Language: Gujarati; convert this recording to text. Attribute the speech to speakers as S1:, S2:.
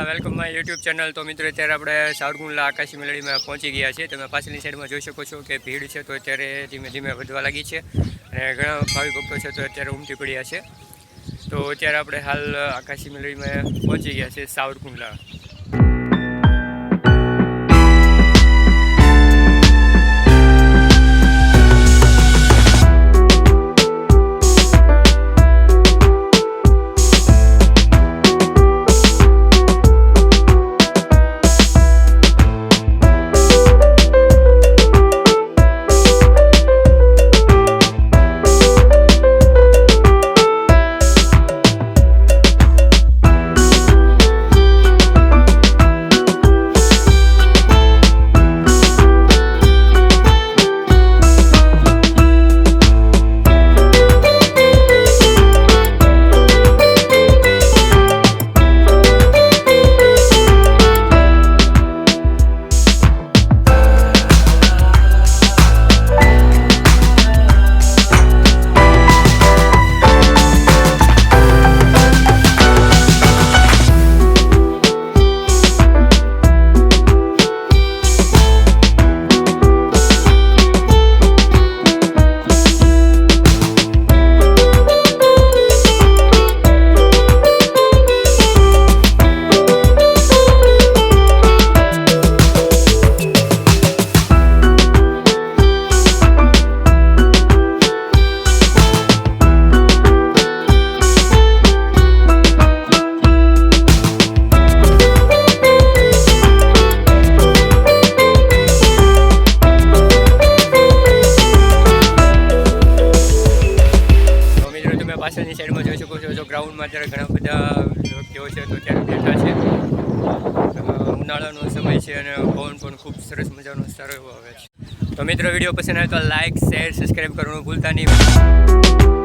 S1: Welcome my YouTube channel. તો મિત્રો અત્યારે આપણે સાવરકુંડલા આકાશી મેલડીમાં પહોંચી ગયા છે। તમે પાછળની સાઈડમાં જોઈ શકો છો કે ભીડ છે તો અત્યારે ધીમે ધીમે વધવા લાગી છે અને ઘણા ભાવિ ભક્તો છે તો અત્યારે ઉમટી પડ્યા છે। તો અત્યારે આપણે હાલ આકાશી મેલડીમાં પહોંચી ગયા છે સાવરકુંડલા। પાછળની સાઈડમાં જોઈ શકો છો, જો ગ્રાઉન્ડમાં અત્યારે ઘણા બધા વ્યક્તિઓ છે તો ત્યારે બેઠા છે। ઉનાળાનો સમય છે અને પવન પણ ખૂબ સરસ મજાનો સારો એવો આવે છે। તો મિત્રો વિડીયો પસંદ આવે તો લાઇક, શેર, સબસ્ક્રાઈબ કરવાનું ભૂલતા નહીં।